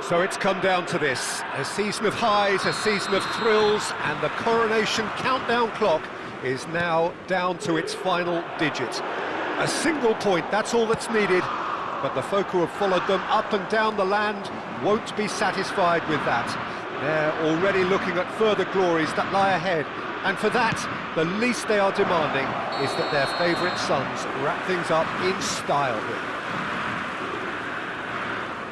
So it's come down to this, a season of highs, a season of thrills, and the coronation countdown clock is now down to its final digit. A single point, that's all that's needed, but the folk who have followed them up and down the land won't be satisfied with that. They're already looking at further glories that lie ahead, and for that, the least they are demanding is that their favourite sons wrap things up in style here.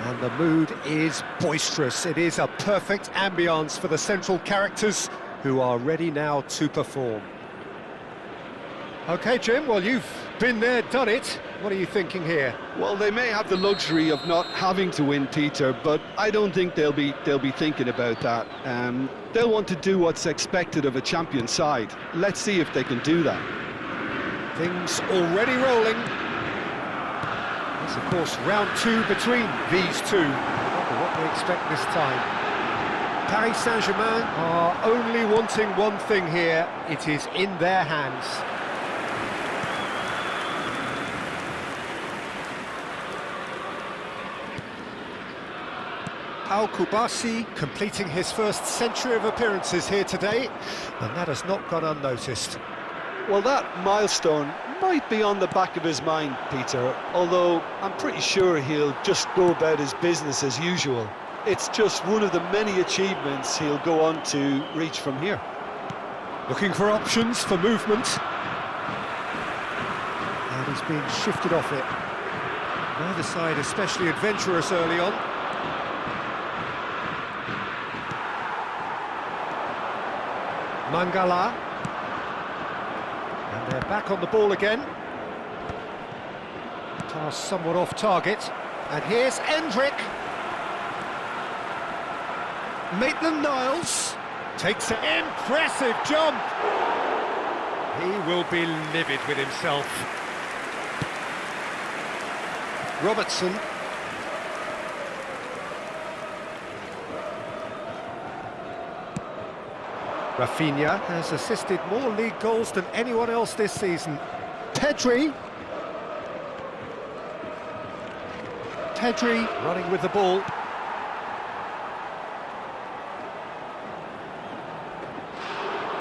And the mood is boisterous. It is a perfect ambience for the central characters who are ready now to perform. OK, Jim, well, you've been there, done it. What are you thinking here? Well, they may have the luxury of not having to win, Peter, but I don't think they'll be thinking about that. They'll want to do what's expected of a champion side. Let's see if they can do that. Things already rolling. It's, of course, round two between these two. I wonder what they expect this time. Paris Saint-Germain are only wanting one thing here. It is in their hands. Al-Kubasi completing his first century of appearances here today, and that has not gone unnoticed. Well, that milestone might be on the back of his mind, Peter, although I'm pretty sure he'll just go about his business as usual. It's just one of the many achievements he'll go on to reach from here. Looking for options for movement. And he's been shifted off it. Neither side especially adventurous early on. Mangala. And they're back on the ball again. Pass somewhat off target. And here's Endrick. Maitland-Niles takes an impressive jump. He will be livid with himself. Robertson. Rafinha has assisted more league goals than anyone else this season. Pedri running with the ball.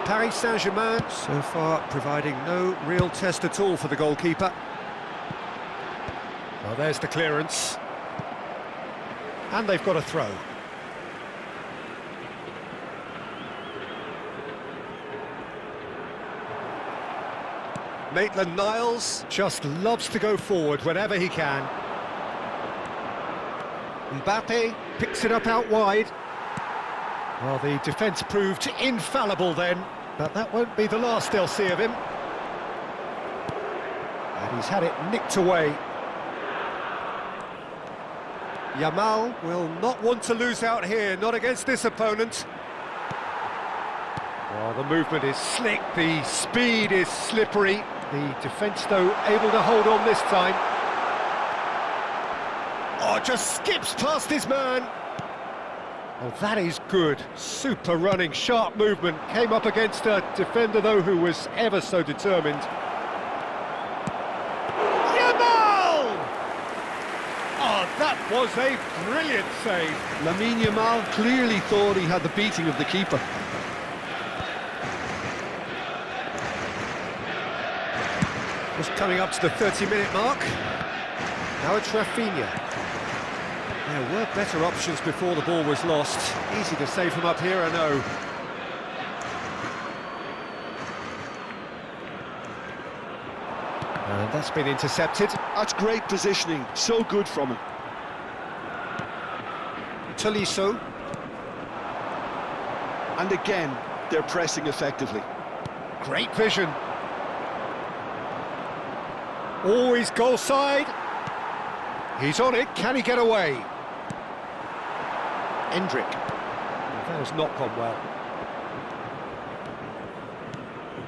Paris Saint-Germain so far providing no real test at all for the goalkeeper. Well, there's the clearance. And they've got a throw. Maitland-Niles just loves to go forward whenever he can. Mbappe picks it up out wide. Well, the defence proved infallible then, but that won't be the last they'll see of him. And he's had it nicked away. Yamal will not want to lose out here, not against this opponent. Well, the movement is slick, the speed is slippery. The defence, though, able to hold on this time. Oh, just skips past his man. Oh, that is good. Super running, sharp movement. Came up against a defender, though, who was ever so determined. Yamal! Oh, that was a brilliant save. Lamine Yamal clearly thought he had the beating of the keeper. Just coming up to the 30-minute mark. Now it's Rafinha. There were better options before the ball was lost. Easy to save from up here, I know. And that's been intercepted. That's great positioning, so good from him. Tolisso. And again, they're pressing effectively. Great vision. Always goal side. He's on it, can he get away? Endrick. That has not gone well.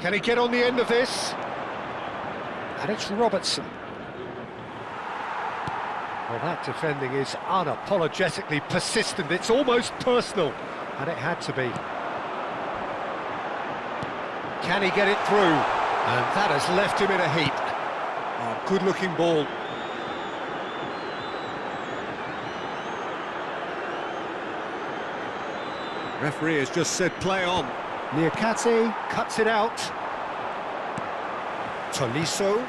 Can he get on the end of this? And it's Robertson. Well, that defending is unapologetically persistent. It's almost personal, and it had to be. Can he get it through? And that has left him in a heap. Oh, good-looking ball. Referee has just said play on. Niakate cuts it out. Tolisso.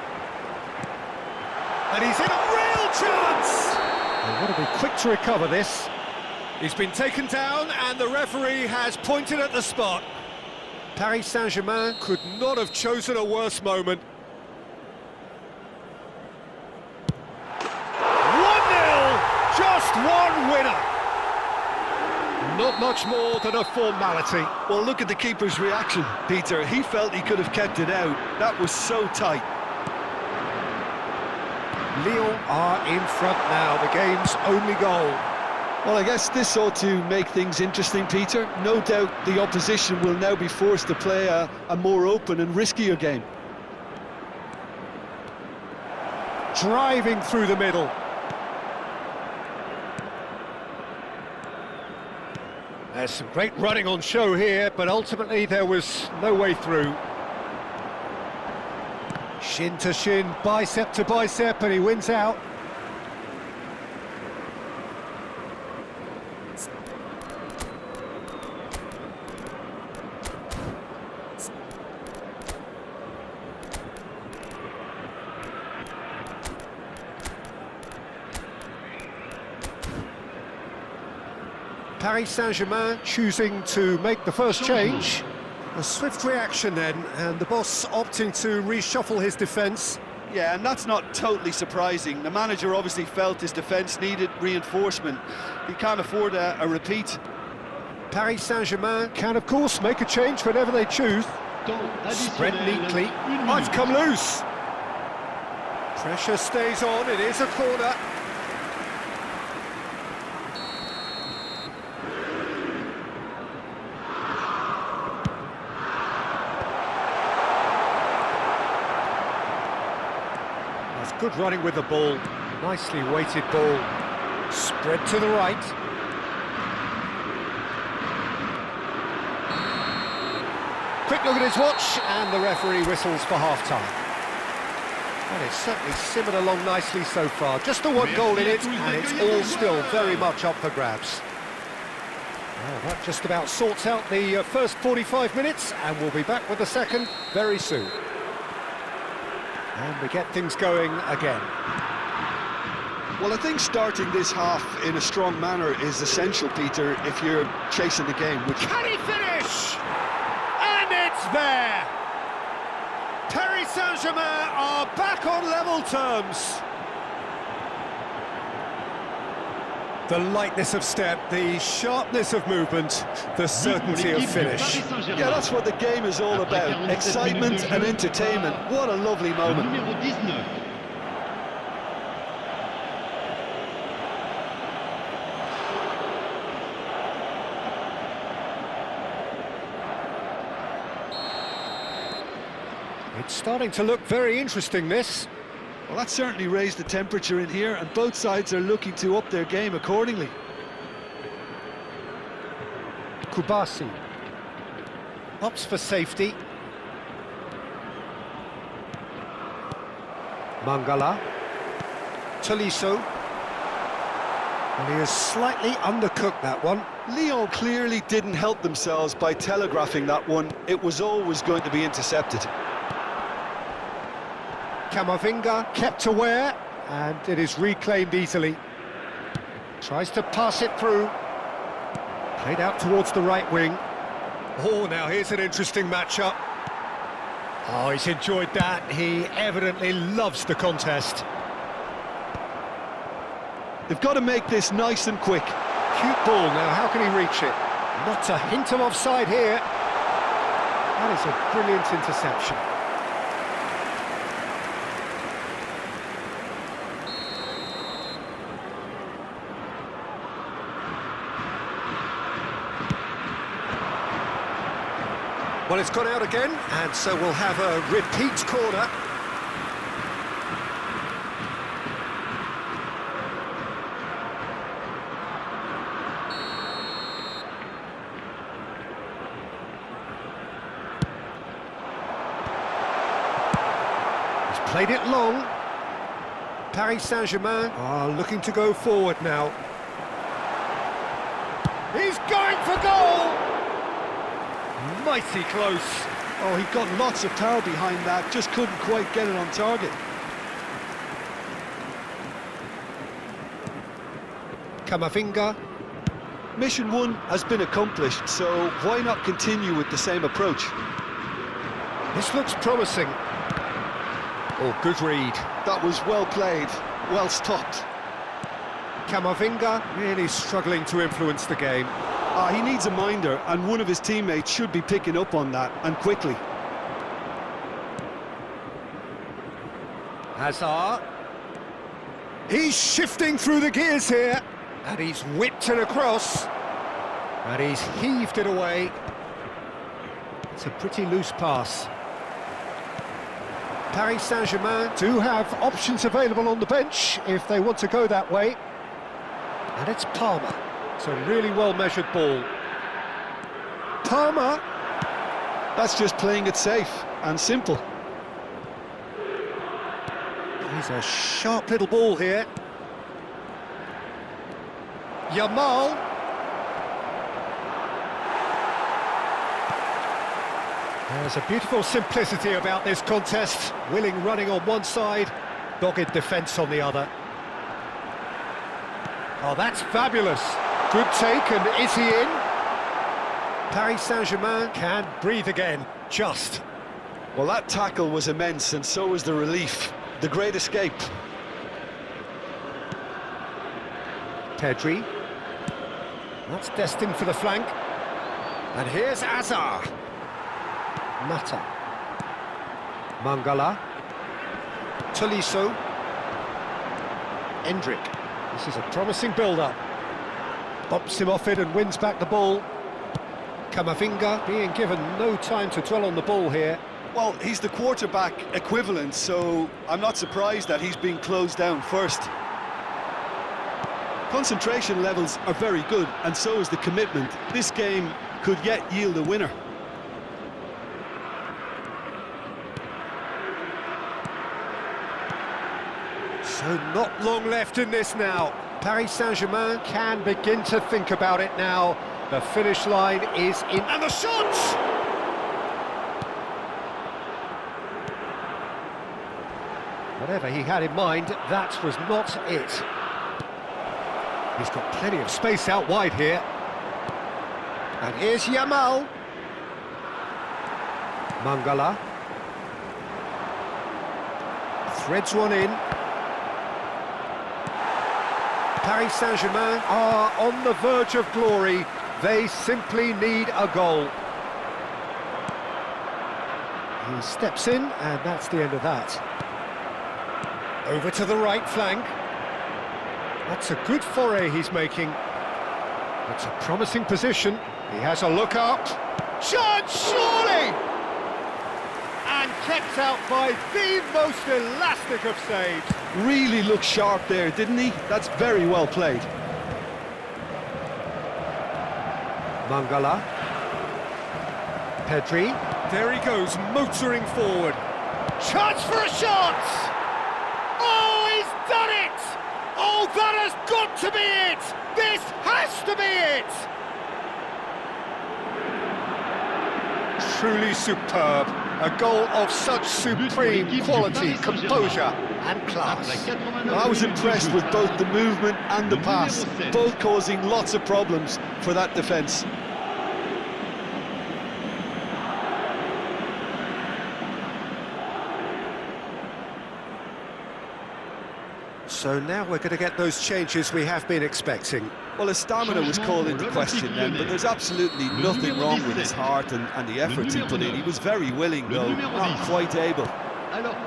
And he's in a real chance! They want to be quick to recover this. He's been taken down and the referee has pointed at the spot. Paris Saint-Germain could not have chosen a worse moment. 1-0! Just one winner! Not much more than a formality. Well, look at the keeper's reaction, Peter. He felt he could have kept it out. That was so tight. Lyon are in front now, the game's only goal. Well, I guess this ought to make things interesting, Peter. No doubt the opposition will now be forced to play a more open and riskier game. Driving through the middle. There's some great running on show here, but ultimately there was no way through. Shin to shin, bicep to bicep, and he wins out. Paris Saint-Germain choosing to make the first change. A swift reaction then, and the boss opting to reshuffle his defence. Yeah, and that's not totally surprising. The manager obviously felt his defence needed reinforcement. He can't afford a repeat. Paris Saint-Germain can, of course, make a change whenever they choose. Spread neatly. Oh, it's come loose. Pressure stays on, it is a corner. Good running with the ball, nicely weighted ball, spread to the right. Quick look at his watch, and the referee whistles for half-time. And it's certainly simmered along nicely so far. Just the one goal in it, and it's all still very much up for grabs. Well, that just about sorts out the first 45 minutes, and we'll be back with the second very soon. And we get things going again. Well, I think starting this half in a strong manner is essential, Peter, if you're chasing the game. Can he finish? And it's there! Paris Saint-Germain are back on level terms. The lightness of step, the sharpness of movement, the certainty of finish. Yeah, that's what the game is all about. Excitement and entertainment. What a lovely moment. It's starting to look very interesting, this. Well, that certainly raised the temperature in here, and both sides are looking to up their game accordingly. Kubasi opts for safety. Mangala. Tolisso. And he has slightly undercooked that one. Lyon clearly didn't help themselves by telegraphing that one. It was always going to be intercepted. Camavinga kept aware, and it is reclaimed easily. Tries to pass it through. Played out towards the right wing. Oh, now here's an interesting matchup. Oh, he's enjoyed that. He evidently loves the contest. They've got to make this nice and quick. Cute ball now, how can he reach it? Not a hint of offside here. That is a brilliant interception. Well, it's gone out again, and so we'll have a repeat corner. He's played it long. Paris Saint-Germain are looking to go forward now. He's going for goal! Mighty close. Oh, he got lots of power behind that, just couldn't quite get it on target. Camavinga. Mission 1 has been accomplished, so why not continue with the same approach? This looks promising. Oh, good read. That was well played, well stopped. Camavinga really struggling to influence the game. He needs a minder, and one of his teammates should be picking up on that, and quickly. Hazard. He's shifting through the gears here. And he's whipped it across. And he's heaved it away. It's a pretty loose pass. Paris Saint-Germain do have options available on the bench if they want to go that way. And it's Palmer. It's a really well-measured ball. Palmer. That's just playing it safe and simple. He's a sharp little ball here. Yamal. There's a beautiful simplicity about this contest. Willing running on one side, dogged defence on the other. Oh, that's fabulous. Good take, and is he in? Paris Saint-Germain can breathe again, just. Well, that tackle was immense, and so was the relief. The great escape. Pedri. That's destined for the flank. And here's Hazard. Mata. Mangala. Tolisso. Endrick. This is a promising build-up. Bumps him off it and wins back the ball. Camavinga being given no time to dwell on the ball here. Well, he's the quarterback equivalent, so I'm not surprised that he's being closed down first. Concentration levels are very good, and so is the commitment. This game could yet yield a winner. So not long left in this now. Paris Saint-Germain can begin to think about it now. The finish line is in. And the shot! Whatever he had in mind, that was not it. He's got plenty of space out wide here. And here's Yamal. Mangala. Threads one in. Paris Saint-Germain are on the verge of glory. They simply need a goal. He steps in, and that's the end of that. Over to the right flank. That's a good foray he's making. It's a promising position. He has a look up. Shot, surely! And kept out by the most elastic of saves. Really looked sharp there, didn't he? That's very well played. Mangala. Pedri. There he goes, motoring forward. Chance for a shot! Oh, he's done it! Oh, that has got to be it! This has to be it! Truly superb. A goal of such supreme quality, composure and class. I was impressed with both the movement and the pass, both causing lots of problems for that defence. So now we're going to get those changes we have been expecting. Well, his stamina was called into question then, but there's absolutely nothing wrong with his heart and the efforts he put in. He was very willing, though not quite able.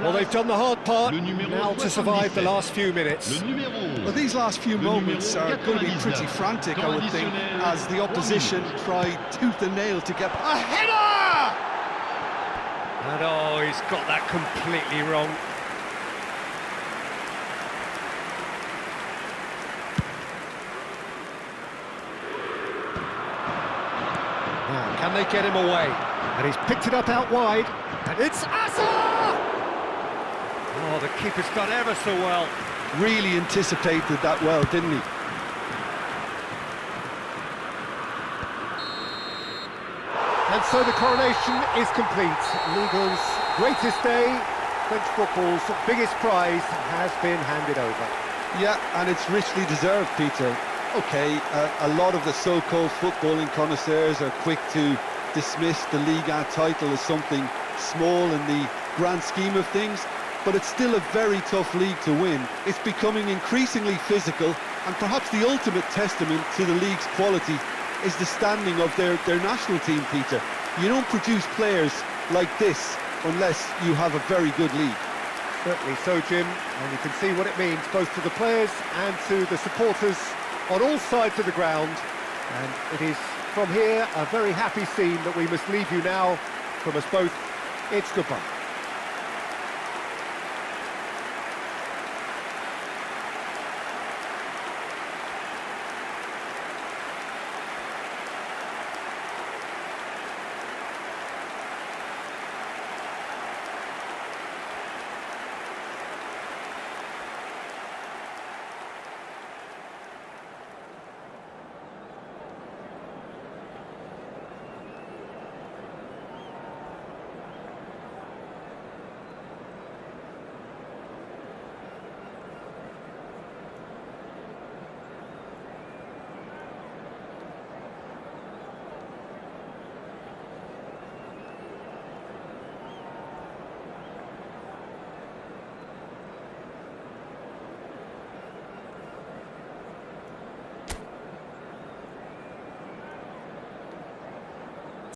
Well, they've done the hard part, now to survive the last few minutes. Well, these last few moments are going to be pretty frantic, I would think, as the opposition tried tooth and nail to get... A header! And oh, he's got that completely wrong. Now, can they get him away? And he's picked it up out wide. And it's Asa! Oh, the keeper's done ever so well. Really anticipated that well, didn't he? And so the coronation is complete. Ligue's greatest day, French football's biggest prize, has been handed over. Yeah, and it's richly deserved, Peter. OK, a lot of the so-called footballing connoisseurs are quick to dismiss the Ligue title as something small in the grand scheme of things, but it's still a very tough league to win. It's becoming increasingly physical, and perhaps the ultimate testament to the league's quality is the standing of their national team, Peter. You don't produce players like this unless you have a very good league. Certainly so, Jim, and you can see what it means both to the players and to the supporters on all sides of the ground. And it is from here a very happy scene that we must leave you now. From us both, it's goodbye.